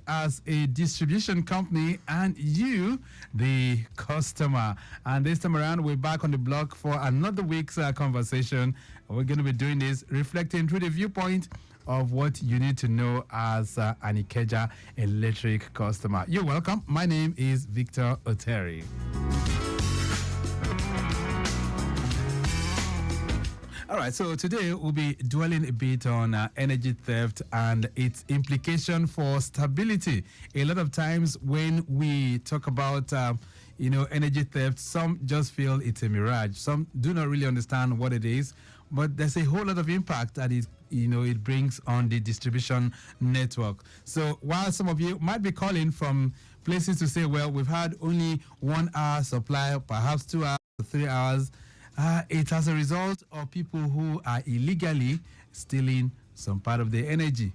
as a distribution company and you, the customer. And this time around, we're back on the block for another week's conversation. We're going to be doing this, reflecting through the viewpoint of what you need to know as an Ikeja electric customer. You're welcome. My name is Victor Oteri. All right, so today we'll be dwelling a bit on energy theft and its implication for stability. A lot of times when we talk about energy theft, some just feel it's a mirage. Some do not really understand what it is, but there's a whole lot of impact that it brings on the distribution network. So while some of you might be calling from places to say, well, we've had only 1 hour supply, perhaps 2 hours, 3 hours, it's as a result of people who are illegally stealing some part of the energy.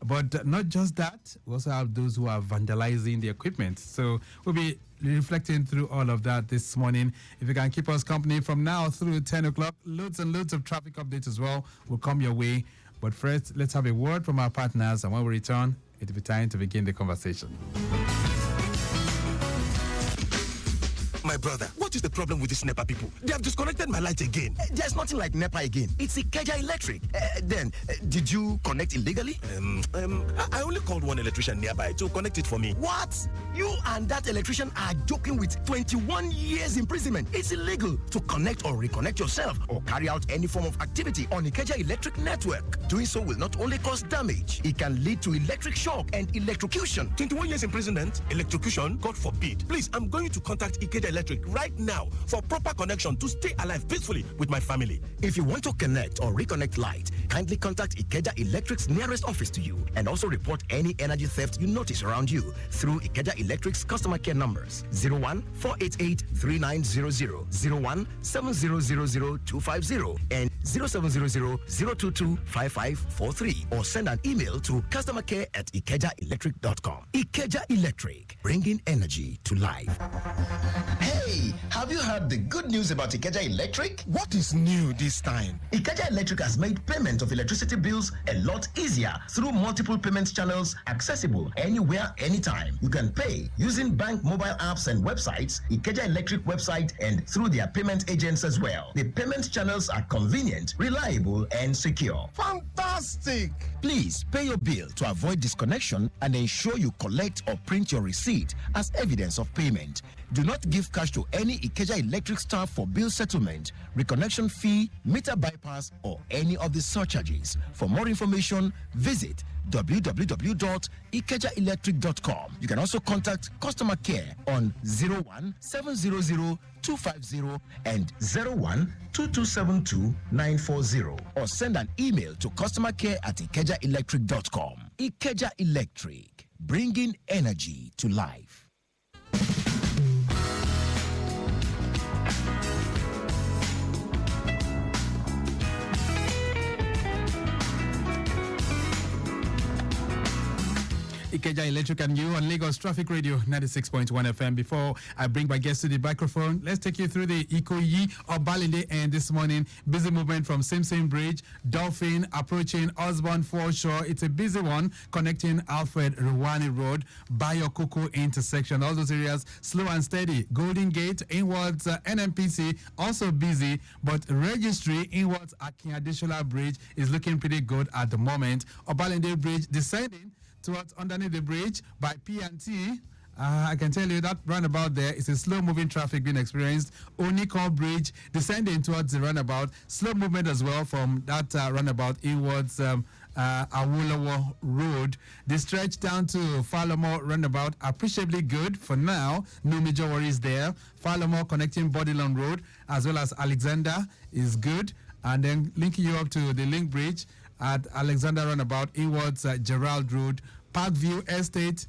But not just that, we also have those who are vandalizing the equipment. So we'll be reflecting through all of that this morning. If you can keep us company from now through 10 o'clock, loads and loads of traffic updates as well will come your way. But first, let's have a word from our partners, and when we return, it'll be time to begin the conversation. My brother, what is the problem with these NEPA people? They have disconnected my light again. There's nothing like NEPA again. It's Ikeja Electric. Did you connect illegally? I only called one electrician nearby to connect it for me. What? You and that electrician are joking with 21 years imprisonment. It's illegal to connect or reconnect yourself or carry out any form of activity on Ikeja Electric network. Doing so will not only cause damage, it can lead to electric shock and electrocution. 21 years imprisonment? Electrocution? God forbid. Please, I'm going to contact Ikeja Electric right now for proper connection to stay alive peacefully with my family. If you want to connect or reconnect light, kindly contact Ikeja Electric's nearest office to you and also report any energy theft you notice around you through Ikeja Electric's customer care numbers 01-488-3900, 01-7000-250 and 0700-022-5543 or send an email to customercare@ikejaelectric.com. Ikeja Electric, bringing energy to life. Hey, have you heard the good news about Ikeja Electric? What is new this time? Ikeja Electric has made payment of electricity bills a lot easier through multiple payment channels accessible anywhere, anytime. You can pay using bank mobile apps and websites, Ikeja Electric website, and through their payment agents as well. The payment channels are convenient, reliable, and secure. Fantastic! Please pay your bill to avoid disconnection and ensure you collect or print your receipt as evidence of payment. Do not give cash to any Ikeja Electric staff for bill settlement, reconnection fee, meter bypass, or any of the surcharges. For more information, visit www.ikejaelectric.com. You can also contact customer care on 01-700-250 and 01-2272-940 or send an email to customercare@ikejaelectric.com. Ikeja Electric, bringing energy to life. Ikeja Electric and you on Lagos Traffic Radio 96.1 FM. Before I bring my guests to the microphone, let's take you through the Ikoyi or Balinde end this morning. Busy movement from Simpson Bridge, Dolphin approaching Osborne Foreshore. It's a busy one connecting Alfred Ruwani Road, Bayokoko intersection. All those areas slow and steady. Golden Gate inwards NMPC also busy, but registry inwards Akin Adeshola Bridge is looking pretty good at the moment. Obalende Bridge descending towards underneath the bridge by P&T. I can tell you that roundabout there is a slow-moving traffic being experienced. Onikon Bridge descending towards the roundabout. Slow movement as well from that roundabout inwards Awolowo Road. The stretch down to Falomo roundabout appreciably good for now. No major worries there. Falomo connecting Bodilon Road as well as Alexander is good. And then linking you up to the Link Bridge at Alexander roundabout inwards Gerald Road, Parkview Estate,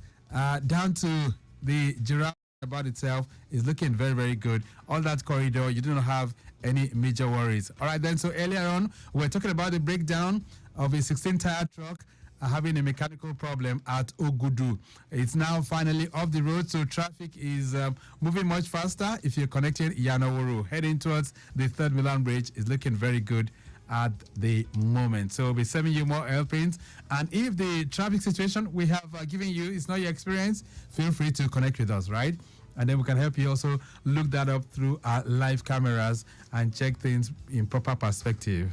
down to the Gerald roundabout itself is looking very, very good. All that corridor, you do not have any major worries. All right, then, so earlier on, we were talking about the breakdown of a 16-tire truck having a mechanical problem at Ogudu. It's now finally off the road, so traffic is moving much faster. If you're connected Yanaworu, heading towards the 3rd Milan Bridge, is looking very good at the moment. So we'll be sending you more helpings. And if the traffic situation we have given you is not your experience, feel free to connect with us, right? And then we can help you also look that up through our live cameras and check things in proper perspective.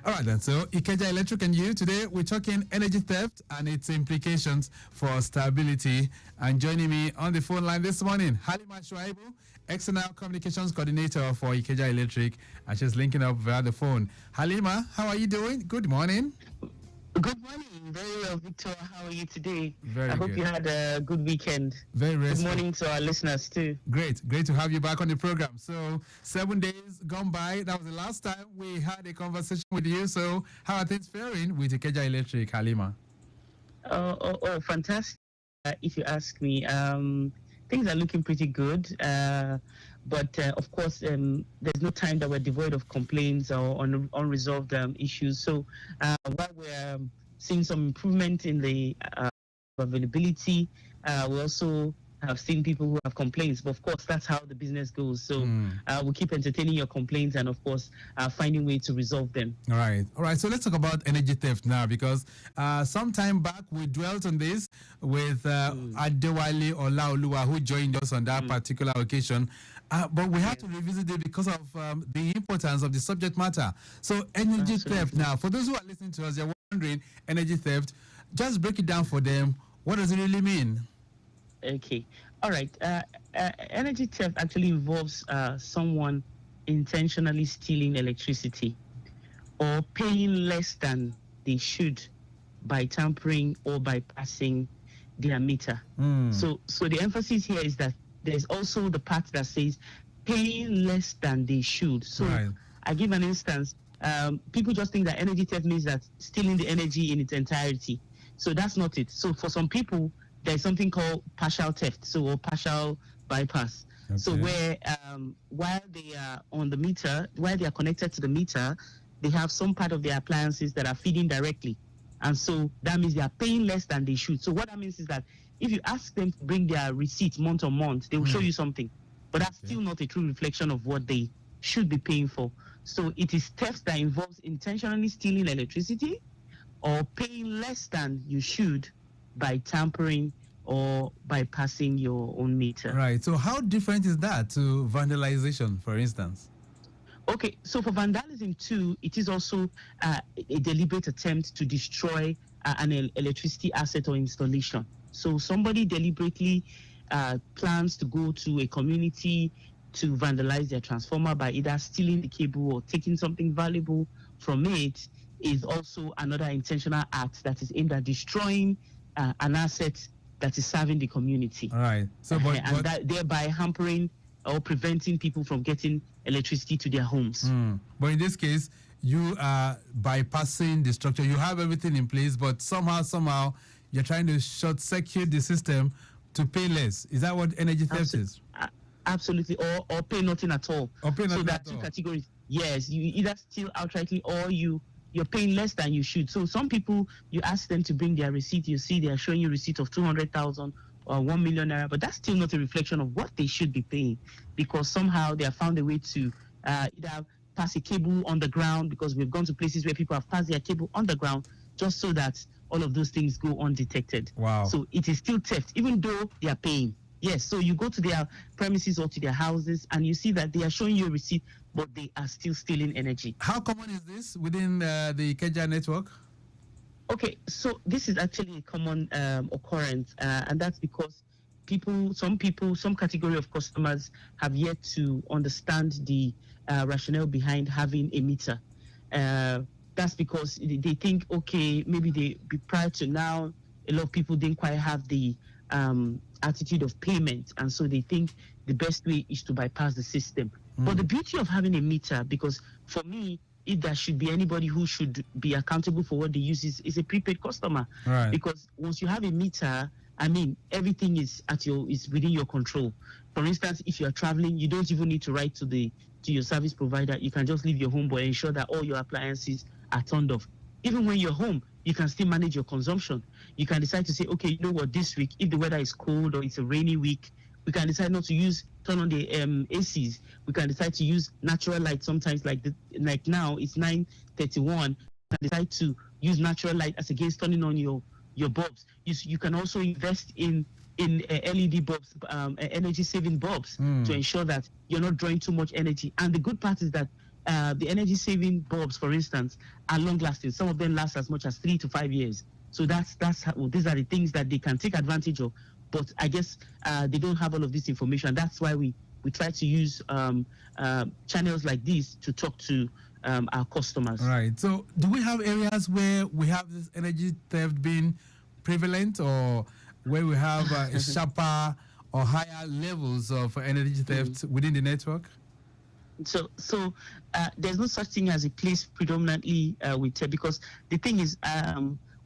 All right, then. So, Ikeja Electric and you, today we're talking energy theft and its implications for stability. And joining me on the phone line this morning, Halimah Shuaibu, External Communications Coordinator for Ikeja Electric, and she's linking up via the phone. Halimah, how are you doing? Good morning. Good morning. Very well, Victor. How are you today? Very I hope good. you had a good weekend. Very restful. Good morning to our listeners, too. Great to have you back on the program. So 7 days gone by. That was the last time we had a conversation with you. So how are things faring with Ikeja Electric, Halimah? Oh, fantastic. If you ask me, things are looking pretty good. But of course, there's no time that we're devoid of complaints or unresolved issues. So while we're seeing some improvement in the availability, we also have seen people who have complaints. But of course, that's how the business goes. So we'll keep entertaining your complaints and, of course, finding ways to resolve them. All right. So let's talk about energy theft now, because some time back we dwelt on this with Adewale Olaoluwa, who joined us on that particular occasion. But we have to revisit it because of the importance of the subject matter. So energy theft now, for those who are listening to us, they're wondering, energy theft, just break it down for them. What does it really mean? Okay. All right. Energy theft actually involves someone intentionally stealing electricity or paying less than they should by tampering or bypassing their meter. So the emphasis here is that there's also the part that says paying less than they should. So I give an instance. People just think that energy theft means that stealing the energy in its entirety. So that's not it. So for some people, there's something called partial theft, or partial bypass. Okay. So where while they are on the meter, while they are connected to the meter, they have some part of their appliances that are feeding directly. And so that means they are paying less than they should. So what that means is that if you ask them to bring their receipts month on month, they will show you something. But that's still not a true reflection of what they should be paying for. So it is theft that involves intentionally stealing electricity or paying less than you should by tampering or bypassing your own meter. Right. So how different is that to vandalization, for instance? Okay. So for vandalism too, it is also a deliberate attempt to destroy an electricity asset or installation. So somebody deliberately plans to go to a community to vandalize their transformer by either stealing the cable or taking something valuable from it, is also another intentional act that is aimed at destroying an asset that is serving the community. All right. So, and that thereby hampering or preventing people from getting electricity to their homes. But in this case, you are bypassing the structure. You have everything in place, but somehow you're trying to short circuit the system to pay less. Is that what energy theft is? Absolutely. Or pay nothing at all. Or pay nothing so there at are two all. categories. Yes, you either steal outrightly or you're paying less than you should. So some people, you ask them to bring their receipt, you see they are showing you a receipt of 200,000 or 1 million naira, but that's still not a reflection of what they should be paying, because somehow they have found a way to either pass a cable on the ground, because we've gone to places where people have passed their cable on the ground just so that all of those things go undetected. Wow. So it is still theft, even though they are paying. Yes, so you go to their premises or to their houses and you see that they are showing you a receipt, but they are still stealing energy. How common is this within the Ikeja network? Okay, so this is actually a common occurrence, and that's because some category of customers have yet to understand the rationale behind having a meter. That's because they think, okay, maybe prior to now, a lot of people didn't quite have the attitude of payment, and so they think the best way is to bypass the system. But the beauty of having a meter, because for me, if there should be anybody who should be accountable for what they use, is a prepaid customer. Right. Because once you have a meter, I mean, everything is within your control. For instance, if you are traveling, you don't even need to write to your service provider. You can just leave your home, but ensure that all your appliances are turned off. Even when you're home, you can still manage your consumption. You can decide to say, okay, you know what, this week, if the weather is cold or it's a rainy week, We can decide not to turn on the ACs. We can decide to use natural light sometimes, like now it's 9:31. You can decide to use natural light as against turning on your bulbs. You can also invest in LED bulbs, energy saving bulbs, to ensure that you're not drawing too much energy. And the good part is that the energy saving bulbs, for instance, are long lasting. Some of them last as much as 3 to 5 years. So these are the things that they can take advantage of. But I guess they don't have all of this information. That's why we try to use channels like this to talk to our customers. Right. So do we have areas where we have this energy theft being prevalent, or where we have sharper or higher levels of energy theft within the network? So there's no such thing as a place predominantly with theft, because the thing is,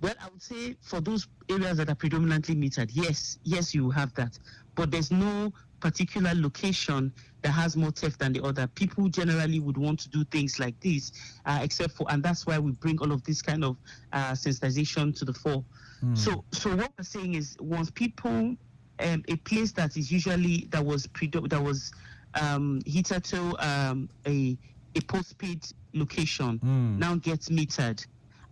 well, I would say for those areas that are predominantly metered, yes, you have that. But there's no particular location that has more theft than the other. People generally would want to do things like this, and that's why we bring all of this kind of sensitization to the fore. So what we're saying is, once people, a place that is usually that was heated to a postpaid location now gets metered,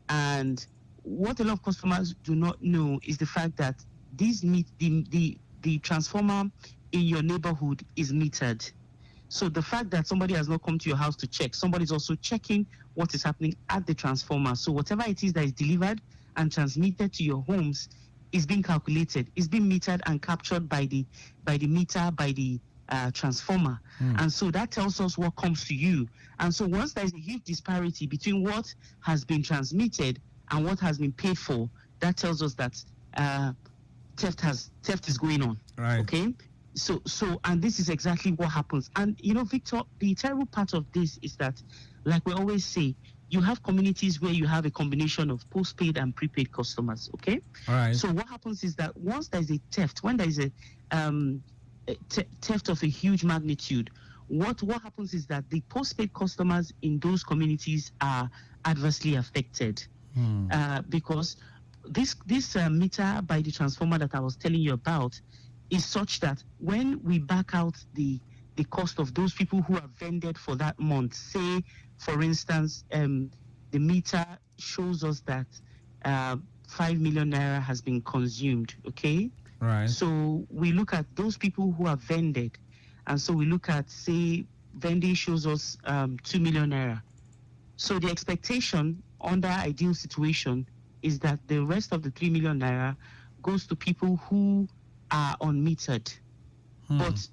and what a lot of customers do not know is the fact that the transformer in your neighborhood is metered. So the fact that somebody has not come to your house to check, somebody's also checking what is happening at the transformer. So whatever it is that is delivered and transmitted to your homes is being calculated, is being metered and captured by the meter, by the transformer. And so that tells us what comes to you. And so once there's a huge disparity between what has been transmitted and what has been paid for, that tells us that theft is going on. Right. Okay. So and this is exactly what happens. And Victor, the terrible part of this is that, like we always say, you have communities where you have a combination of postpaid and prepaid customers. Okay. All right. So what happens is that once there's a theft, when there is a theft of a huge magnitude, what happens is that the postpaid customers in those communities are adversely affected. Because this meter by the transformer that I was telling you about is such that when we back out the cost of those people who are vended for that month, say, for instance, the meter shows us that 5 million naira has been consumed, okay? Right. So we look at those people who are vended, and so we look at, say, vending shows us 2 million naira. So the expectation under ideal situation is that the rest of the 3 million naira goes to people who are unmetered. But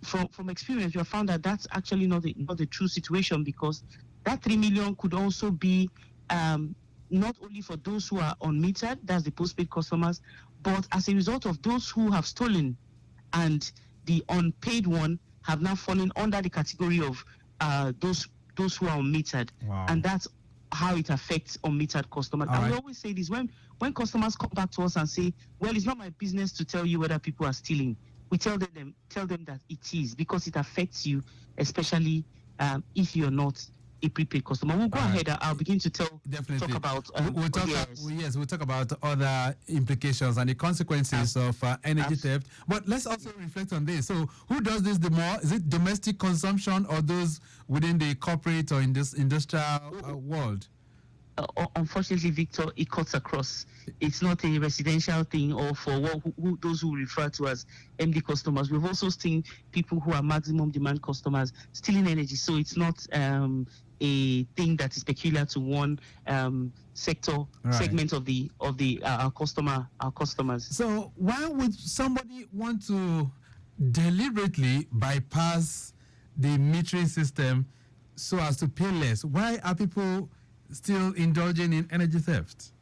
from experience, we have found that that's actually not the true situation, because that 3 million could also be not only for those who are unmetered, that's the postpaid customers, but as a result of those who have stolen, and the unpaid one have now fallen under the category of those who are unmetered. Wow. And that's how it affects unmetered customers. All and right. we always say this, when customers come back to us and say, well, it's not my business to tell you whether people are stealing, we tell them that it is, because it affects you, especially if you're not a prepaid customer. We'll go ahead. I'll begin to talk about. We'll talk about other implications and the consequences of energy theft. But let's also reflect on this. So, who does this the more? Is it domestic consumption or those within the corporate or in this industrial world? Unfortunately, Victor, it cuts across. It's not a residential thing or for those who refer to as MD customers. We've also seen people who are maximum demand customers stealing energy. So it's not a thing that is peculiar to one sector, segment of our customers. So why would somebody want to deliberately bypass the metering system so as to pay less? Why are people still indulging in energy theft?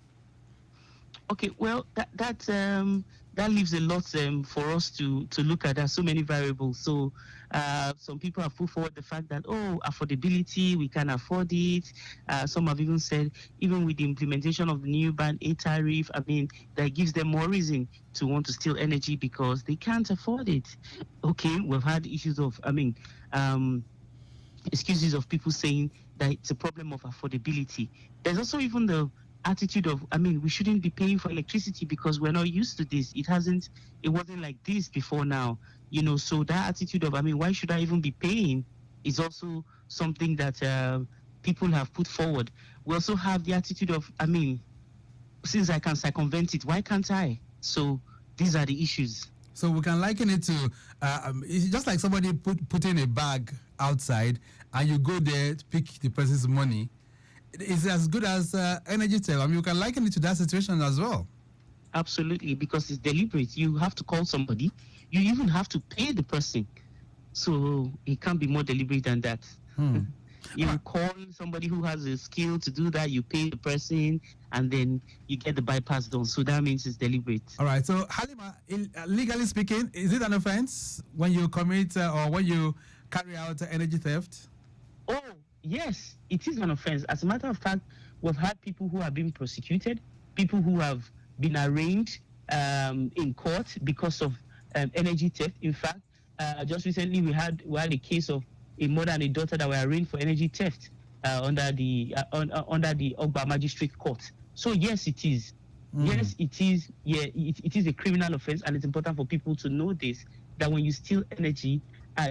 Okay, well, that leaves a lot for us to look at. There's so many variables. So some people have put forward the fact that, affordability, we can afford it. Some have even said, even with the implementation of the new Band A tariff, that gives them more reason to want to steal energy because they can't afford it. Okay, we've had issues of, excuses of people saying that it's a problem of affordability. There's also even the attitude of, we shouldn't be paying for electricity because we're not used to this. It wasn't like this before now, so that attitude of, why should I even be paying is also something that people have put forward. We also have the attitude of, since I can circumvent it, why can't I? So these are the issues. So we can liken it to, it's just like somebody putting a bag outside and you go there to pick the person's money. It's as good as energy tell. You can liken it to that situation as well. Absolutely, because it's deliberate. You have to call somebody. You even have to pay the person. So it can't be more deliberate than that. You call somebody who has a skill to do that, you pay the person, and then you get the bypass done. So that means it's deliberate. All right. So, Halimah, legally speaking, is it an offense when you commit or when you carry out energy theft? Oh, yes, it is an offense. As a matter of fact, we've had people who have been prosecuted, people who have been arraigned in court because of energy theft. In fact, just recently we had a case of a mother and a daughter that were arraigned for energy theft under the Ogba Magistrate Court. So yes, it is. Yes, it is. Yeah, it is a criminal offense, and it's important for people to know this. That when you steal energy,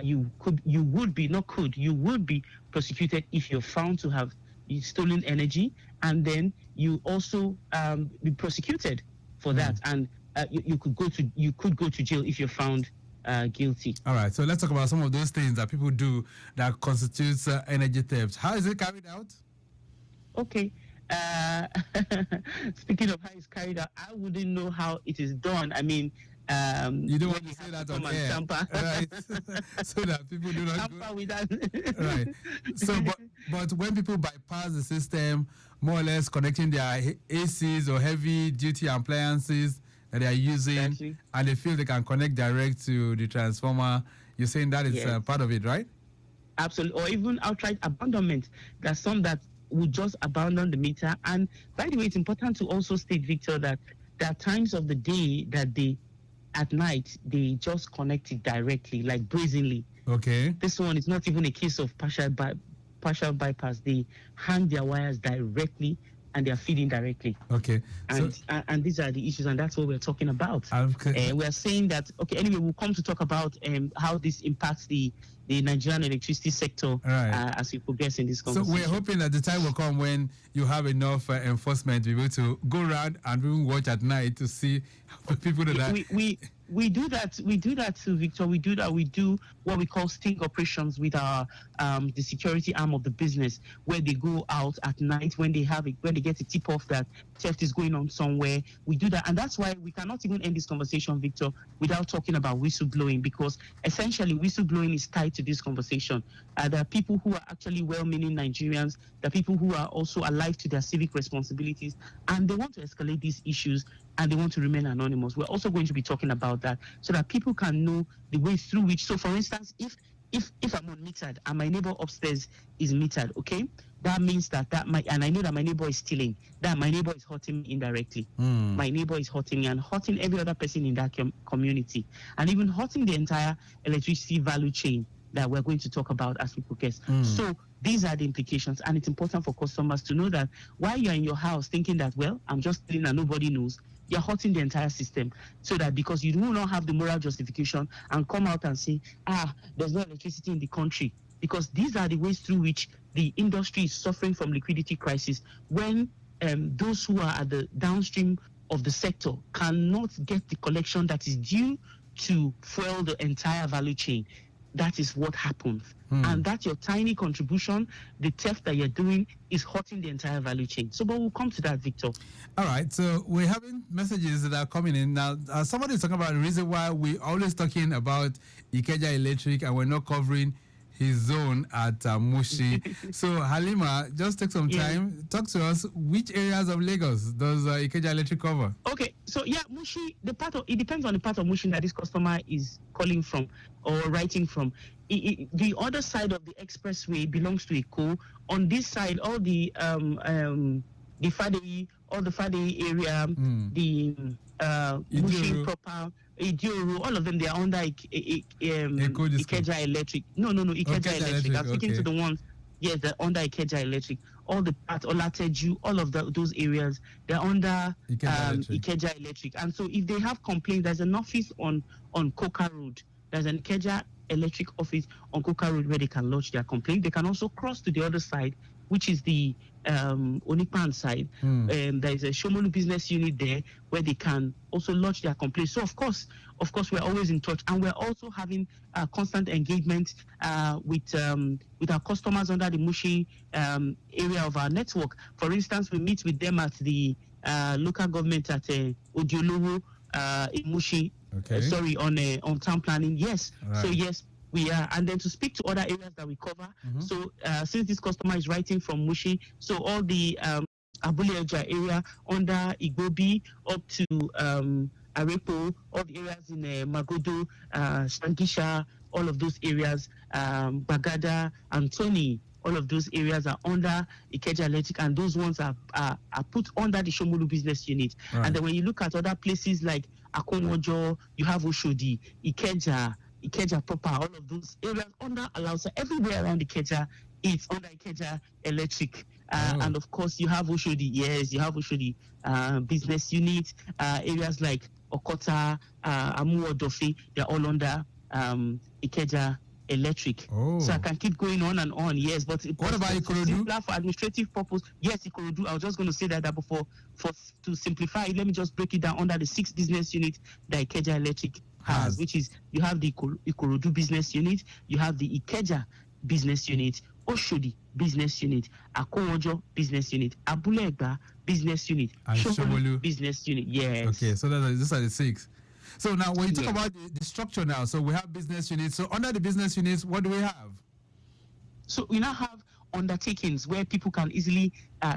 you would be prosecuted if you're found to have stolen energy, and then you also be prosecuted for that, and you could go to jail if you're found guilty. All right, so let's talk about some of those things that people do that constitutes energy theft. How is it carried out? Okay. Speaking of how it's carried out, I wouldn't know how it is done. You don't want to say that on air, right? So that people do not tamper with that. Right. So, but when people bypass the system, more or less connecting their ACs or heavy duty appliances that they are using, exactly, and they feel they can connect direct to the transformer, you're saying that is part of it, right? Absolutely. Or even outright abandonment. There's some that would just abandon the meter. And by the way, it's important to also state, Victor, that there are times of the day that at night, they just connect it directly, like brazenly. Okay. This one is not even a case of partial bypass. They hang their wires directly and they are feeding directly. Okay. And these are the issues, and that's what we're talking about. Okay. We're saying that, anyway, we'll come to talk about how this impacts the Nigerian electricity sector as we progress in this conversation. So we're hoping that the time will come when you have enough enforcement to be able to go around and even watch at night to see people that we do that. We do that too, Victor. We do that. We do what we call sting operations with our the security arm of the business, where they go out at night when they get a tip off that theft is going on somewhere. We do that, and that's why we cannot even end this conversation, Victor, without talking about whistleblowing, because essentially whistleblowing is tied to this conversation. There are people who are actually well-meaning Nigerians. There are people who are also alive to their civic responsibilities, and they want to escalate these issues, and they want to remain anonymous. We're also going to be talking about that so that people can know the way through which. So, for instance, if I'm unmetered and my neighbor upstairs is metered, okay, that means and I know that my neighbor is stealing, that my neighbor is hurting me indirectly. My neighbor is hurting me and hurting every other person in that community, and even hurting the entire electricity value chain that we're going to talk about as we progress. So these are the implications, and it's important for customers to know that while you're in your house thinking that, well, I'm just stealing and nobody knows, you're hurting the entire system, so that because you do not have the moral justification and come out and say, there's no electricity in the country, because these are the ways through which the industry is suffering from liquidity crisis, when those who are at the downstream of the sector cannot get the collection that is due to fuel the entire value chain. That is what happens. And that's your tiny contribution. The theft that you're doing is hurting the entire value chain. So, but we'll come to that, Victor. All right. So we're having messages that are coming in. Now, somebody is talking about the reason why we're always talking about Ikeja Electric and we're not covering his zone at Mushi. So, Halimah, just take some time. Talk to us. Which areas of Lagos does Ikeja Electric cover? Okay. So, Mushi, it depends on the part of Mushi that this customer is calling from or writing from. The other side of the expressway belongs to Eko. On this side, all the Fadei area, the Mushi proper, Idioru, all of them, they are under Ikeja Electric. No, Ikeja Electric. I'm speaking to the ones Yes, they're under Ikeja Electric. All the parts, Olateju, all of those areas, they're under Ikeja Electric. Ikeja Electric. And so if they have complaints, there's an office on Coca Road. There's an Ikeja Electric office on Coca Road where they can lodge their complaint. They can also cross to the other side, which is the Onipan side. There is a Shomolu business unit there where they can also lodge their complaint. So of course, we're always in touch, and we're also having constant engagement with our customers under the Mushi area of our network. For instance, we meet with them at the local government at Odiolowo in Mushi. Okay. On town planning. Yes. Right. So yes, we are. And then to speak to other areas that we cover. So since this customer is writing from Mushi, so all the Abuleja area under Igbobi up to Arepo, all the areas in Magodo, Shangisha, all of those areas, Bagada, Antoni, all of those areas are under Ikeja Electric, and those ones are put under the Shomolu business unit. Right. And then when you look at other places like Akonwojo, you have Oshodi, Ikeja proper, all of those areas under Alausa, everywhere around Ikeja, it's under Ikeja Electric. And of course, you have Oshodi. Yes, you have Oshodi business unit. Areas like Okota, Amuodofe, they're all under Ikeja Electric. So I can keep going on and on. Yes, but what about Ikorodu? For administrative purpose, yes, Ikorodu. I was just going to say that before. To simplify it, let me just break it down under the 6 business units that Ikeja Electric has, which is you have the Ikorodu business unit, you have the Ikeja business unit, Oshodi business unit, Akonwojo business unit, Abulegba business unit, and Shomolu business unit. Yes. Okay, so these are the 6. So now when you talk about the structure now, so we have business units. So under the business units, what do we have? So we now have undertakings where people can easily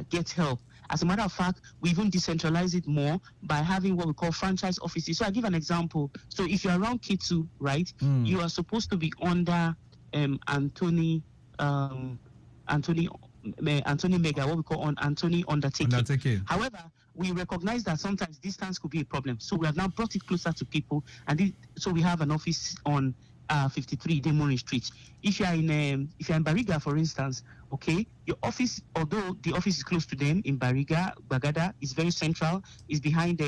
get help. As a matter of fact, we even decentralize it more by having what we call franchise offices. So I give an example. So if you're around K2, right, you are supposed to be under Anthony Mega, what we call on Anthony Undertaking. However, we recognize that sometimes distance could be a problem. So we have now brought it closer to people, and so we have an office on 53 Demoni Street. If you're in Bariga, for instance, okay, your office, although the office is close to them in Bariga, Bagada, is very central, is behind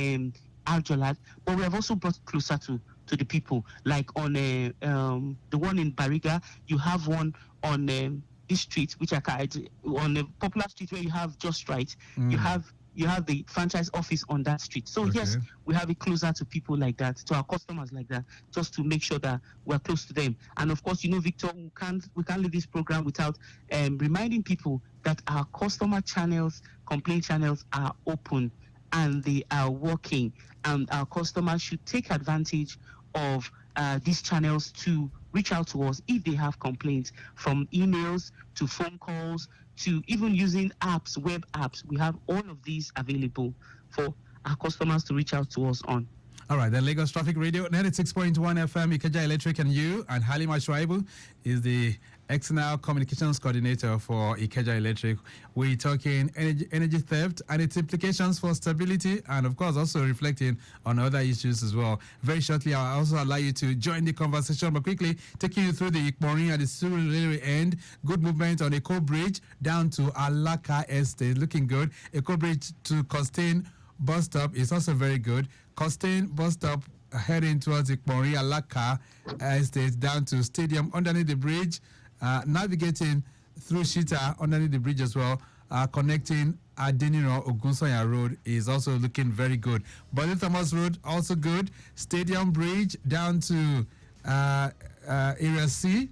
Arjolat, but we have also brought it closer to the people. Like on the one in Bariga, you have one on this street, which on a popular street where you have Just Right, you have the franchise office on that street. So yes, we have it closer to people like that, to our customers like that, just to make sure that we're close to them. And of course, Victor, we can't leave this program without reminding people that our customer channels, complaint channels are open and they are working, and our customers should take advantage of these channels to reach out to us if they have complaints, from emails to phone calls to even using apps, web apps. We have all of these available for our customers to reach out to us on. All right, then Lagos Traffic Radio, 96.1 FM, Ikeja Electric, and you, and Halimah Shuaibu is the external communications coordinator for Ikeja Electric. We're talking energy theft and its implications for stability, and of course also reflecting on other issues as well. Very shortly, I'll also allow you to join the conversation, but quickly taking you through the Ikmori at the Surulere end. Good movement on Eko Bridge down to Alaka Estate, looking good. Eko Bridge to Costain bus stop is also very good. Costain bus stop heading towards Ikmori Alaka Estate down to Stadium underneath the bridge. Navigating through Shita underneath the bridge as well, connecting Adeniro Ogunsanya Road is also looking very good. Bode Thomas Road also good. Stadium Bridge down to Area C,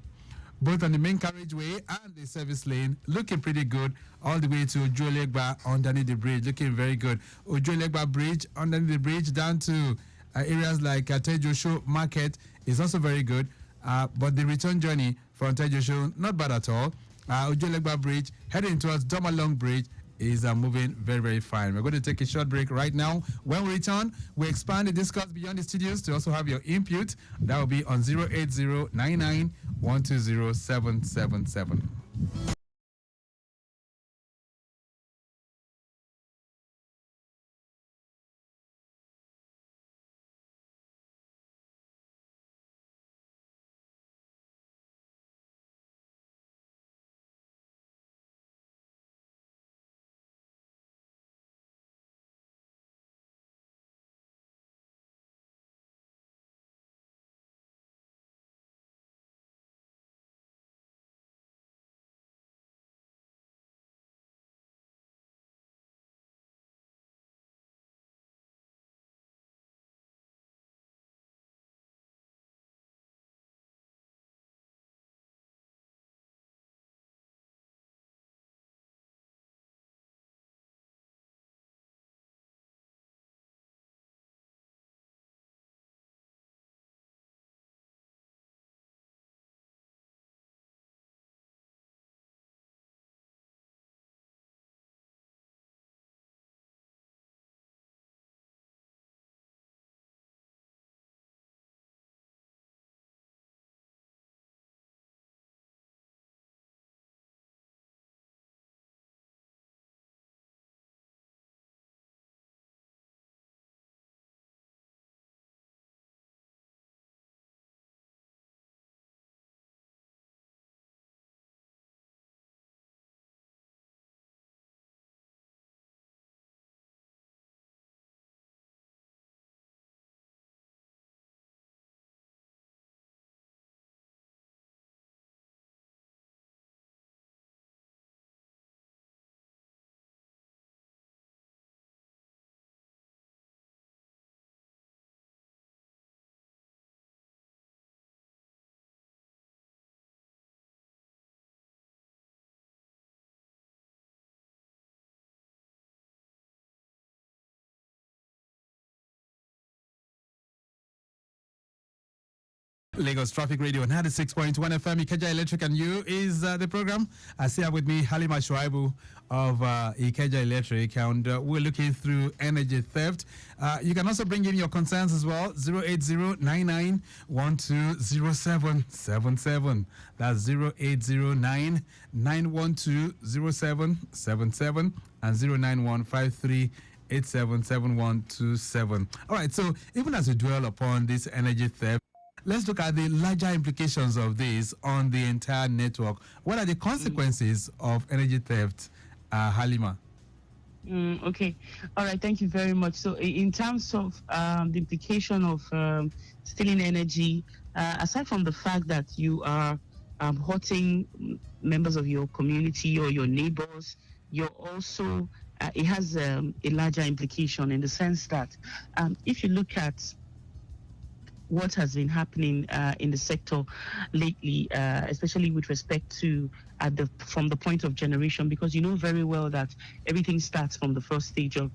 both on the main carriageway and the service lane, looking pretty good. All the way to Ojuelegba underneath the bridge, looking very good. Ojuelegba Bridge underneath the bridge down to areas like Tejosho Market is also very good. But the return journey from Tejosho, not bad at all. Ojuelegba Bridge heading towards Domalong Bridge is moving very, very fine. We're going to take a short break right now. When we return, we expand the discuss beyond the studios to also have your input. That will be on 08099120777. Lagos Traffic Radio 96.1 FM, Ikeja Electric and You is the program. I see here with me Halimah Shuaibu of Ikeja Electric, and we're looking through energy theft. You can also bring in your concerns as well. 08099120777. That's 08099120777 and 09153877127. All right, so even as we dwell upon this energy theft, let's look at the larger implications of this on the entire network. What are the consequences of energy theft, Halimah? Okay. All right. Thank you very much. So in terms of the implication of stealing energy, aside from the fact that you are hurting members of your community or your neighbors, you're also, it has a larger implication in the sense that if you look at what has been happening in the sector lately, especially with respect to from the point of generation, because you know very well that everything starts from the first stage of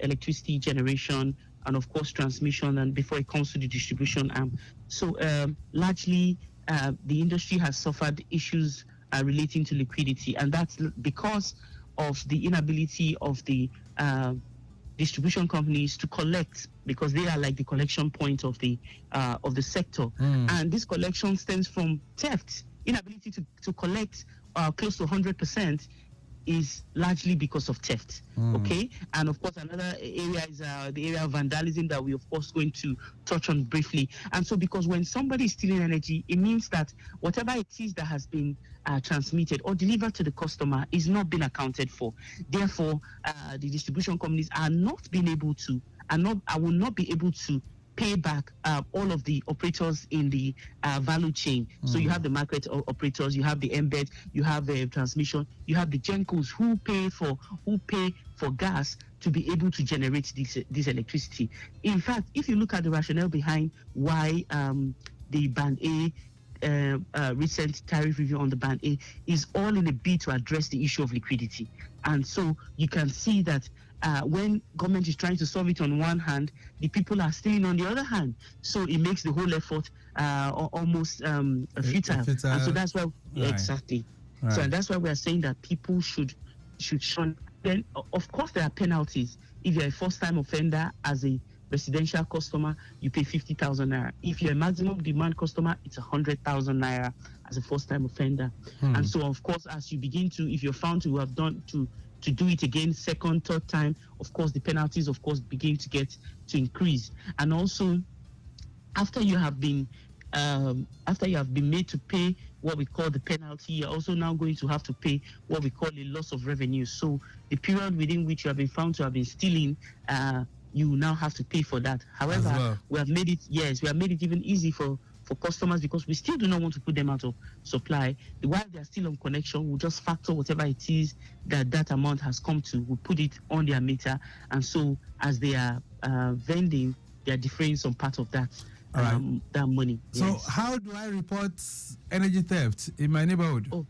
electricity generation and of course transmission, and before it comes to the distribution arm. So largely the industry has suffered issues relating to liquidity, and that's because of the inability of the distribution companies to collect, because they are like the collection point of the sector. And this collection stems from theft. Inability to collect close to 100% is largely because of theft. Okay, and of course another area is the area of vandalism that we of course going to touch on briefly. And so because when somebody is stealing energy, it means that whatever it is that has been transmitted or delivered to the customer is not being accounted for. Therefore, the distribution companies are not being able to, will not be able to pay back all of the operators in the value chain. So you have the market operators, you have the embed, you have the transmission, you have the gencos who pay for gas to be able to generate this electricity. In fact, if you look at the rationale behind why the Band A recent tariff review on the Band A is all in a bid to address the issue of liquidity. And so you can see that when government is trying to solve it on one hand, the people are stealing on the other hand. So it makes the whole effort almost futile. And so that's why, exactly. Right. So that's why we are saying that people should shun. Then, of course, there are penalties. If you're a first-time offender as a residential customer, you pay 50,000 naira. If you're a maximum demand customer, it's 100,000 naira as a first-time offender. And so, of course, as you begin to, if you're found to have done to do it again, second, third time, of course, the penalties, of course, begin to increase. And also, after you have been made to pay what we call the penalty, you're also now going to have to pay what we call a loss of revenue. So the period within which you have been found to have been stealing, you now have to pay for that. However, we have made it even easy for customers, because we still do not want to put them out of supply. While they are still on connection, we'll just factor whatever it is that amount has come to. We'll put it on their meter, and so as they are vending, they are deferring some part of that. That money. So yes. How do I report energy theft in my neighborhood? Oh,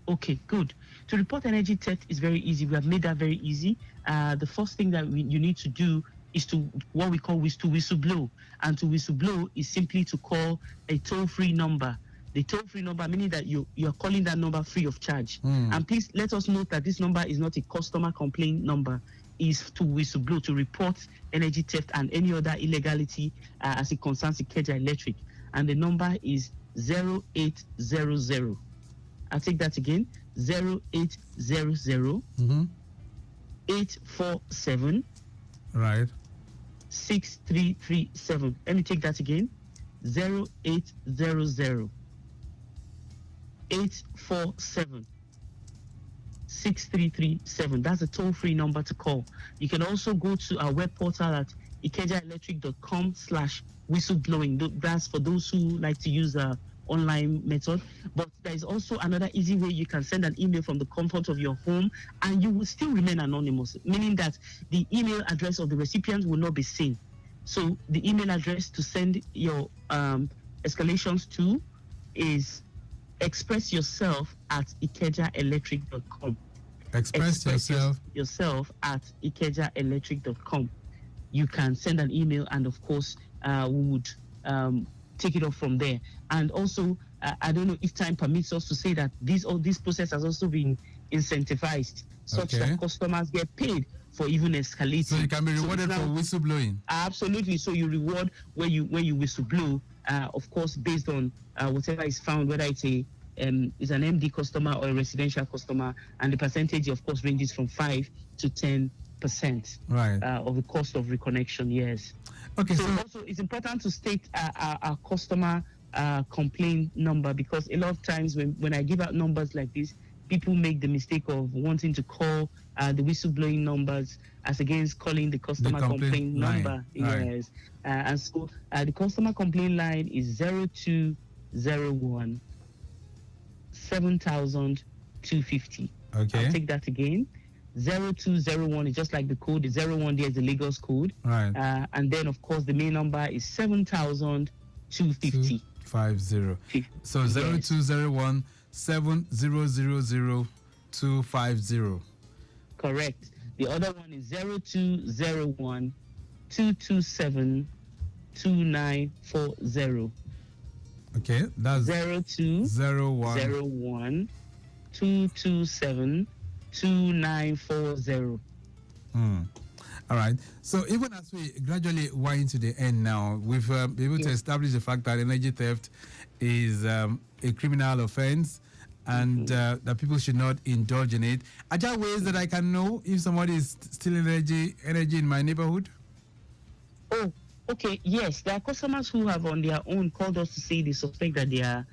okay, good. To report energy theft is very easy. We have made that very easy. The first thing that you need to do is to what we call whistleblow. And to whistleblow is simply to call a toll-free number. The toll-free number, meaning that you're calling that number free of charge. And please let us note that this number is not a customer complaint number. Is to whistleblow, to report energy theft and any other illegality as it concerns Ikeja Electric. And the number is 0800. I'll take that again. 0800 847 right 6337. Let me take that again. 0800 847 6337. That's a toll-free number to call. You can also go to our web portal at ikejaelectric.com/whistleblowing. That's for those who like to use a online method. But there is also another easy way. You can send an email from the comfort of your home, and you will still remain anonymous, meaning that the email address of the recipient will not be seen. So the email address to send your escalations to is expressyourself@ikejaelectric.com. Express yourself at ikejaelectric.com. You can send an email, and of course, we would take it off from there. And also, I don't know if time permits us to say that this process has also been incentivized, such that customers get paid for even escalating. So you can be rewarded for whistleblowing. Absolutely. So you reward when you whistleblow, of course, based on whatever is found, whether it's an MD customer or a residential customer, and the percentage, of course, ranges from 5 to 10%. Of the cost of reconnection. Yes. Okay. So also, it's important to state our customer complaint number, because a lot of times when I give out numbers like this, people make the mistake of wanting to call the whistleblowing numbers as against calling the customer complaint number. Yes. And so the customer complaint line is 0201 7250. Okay. I'll take that again. 0201 is just like the code. The 01 there is the Lagos code. Right. And then, of course, the main number is 7250. 50. So 0201 7000 250. Correct. The other one is 0201 227 2940. Okay, that's 0201 227 2940. All right. So even as we gradually wind to the end now, we've been able to establish the fact that energy theft is a criminal offense, and that people should not indulge in it. Are there ways that I can know if somebody is stealing energy in my neighborhood? Oh, okay. Yes, there are customers who have on their own called us to say they suspect that their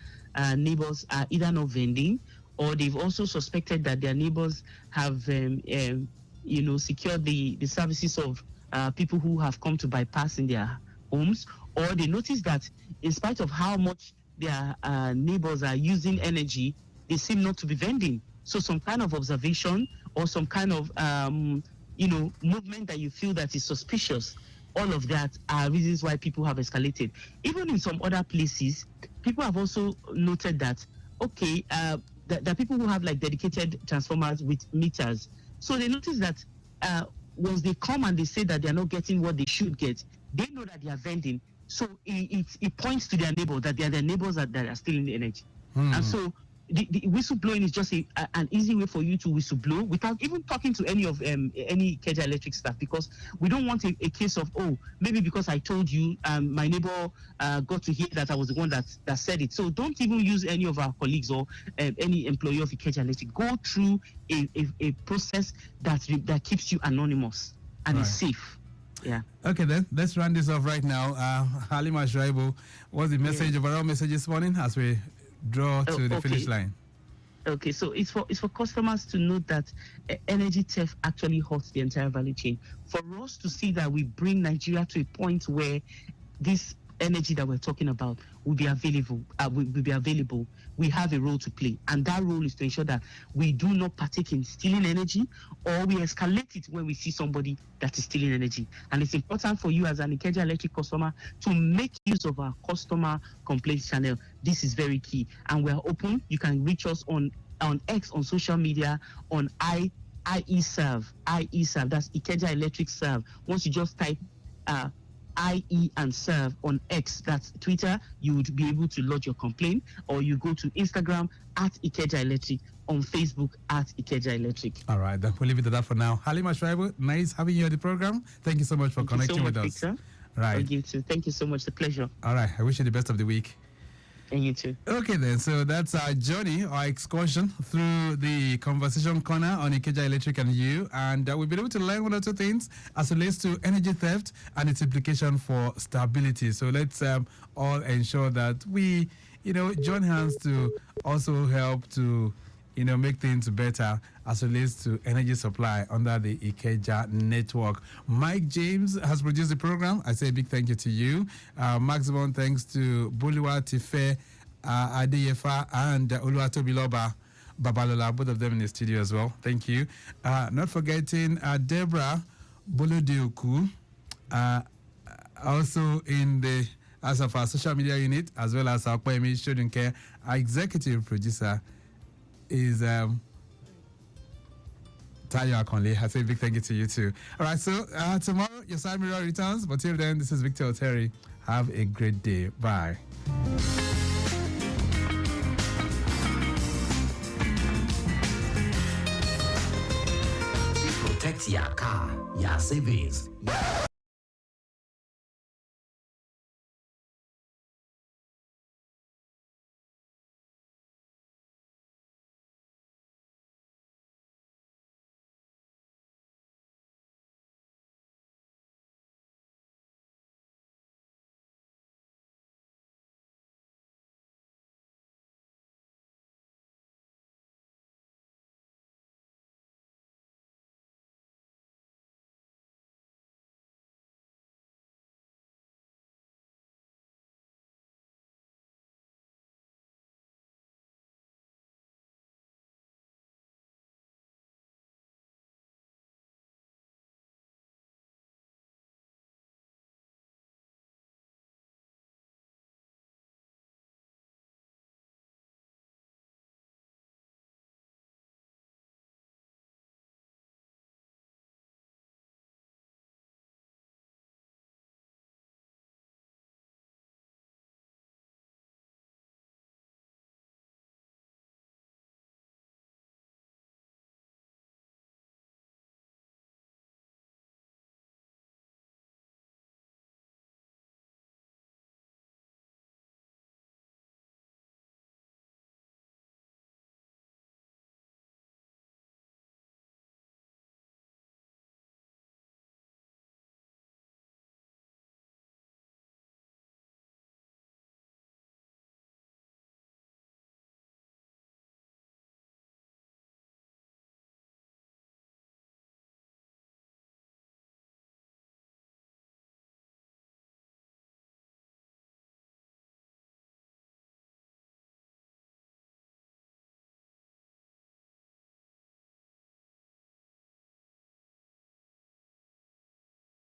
neighbors are either not vending, or they've also suspected that their neighbors have, secured the services of people who have come to bypass in their homes, or they notice that in spite of how much their neighbors are using energy, they seem not to be vending. So some kind of observation or some kind of, movement that you feel that is suspicious, all of that are reasons why people have escalated. Even in some other places, people have also noted that, that people who have like dedicated transformers with meters. So they notice that once they come and they say that they're not getting what they should get, they know that they are vending. So it points to their neighbor that they are their neighbors that are stealing the energy. And so the whistleblowing is just an easy way for you to whistleblow without even talking to any Ikeja Electric staff, because we don't want a case of, maybe because I told you, my neighbor got to hear that I was the one that said it. So don't even use any of our colleagues or any employee of Ikeja Electric. Go through a process that keeps you anonymous and is safe. Yeah. Okay, then let's run this off right now. Halimah, Shuaibu, what's the message, overall message this morning as we draw to the finish line? Okay, so it's for customers to note that energy theft actually hurts the entire value chain. For us to see that we bring Nigeria to a point where this energy that we're talking about will be available. We have a role to play, and that role is to ensure that we do not partake in stealing energy, or we escalate it when we see somebody that is stealing energy. And it's important for you as an Ikeja Electric customer to make use of our customer complaints channel. This is very key, and we're open. You can reach us on X, on social media, on IE-Serve. That's Ikeja Electric Serve. Once you just type IE and serve on X, that's Twitter, you would be able to lodge your complaint, or you go to Instagram at Ikeja Electric, on Facebook at Ikeja Electric. All right, then we'll leave it at that for now. Halimah, Shuaibu, nice having you on the program. Thank you so much for connecting with us. Victor. Right. Thank you too. Thank you so much. The pleasure. All right, I wish you the best of the week. And you too. Okay then, so that's our journey, our excursion through the conversation corner on Ikeja Electric and you, and we've been able to learn one or two things as it relates to energy theft and its implication for stability. So let's all ensure that we, join hands to also help to, make things better as it relates to energy supply under the Ikeja network. Mike James has produced the program. I say a big thank you to you. Maximum thanks to Buluwa Tife Adeyefa and Oluwatobiloba Babalola, both of them in the studio as well. Thank you. Not forgetting Deborah Bolodioku, also as of our social media unit, as well as our Kwemi Shodunke, our executive producer is Tayo Akonle. I say a big thank you to you too. All right, so tomorrow your side mirror returns, but till then, this is Victor Oteri. Have a great day. Bye. Protect your car, your savings.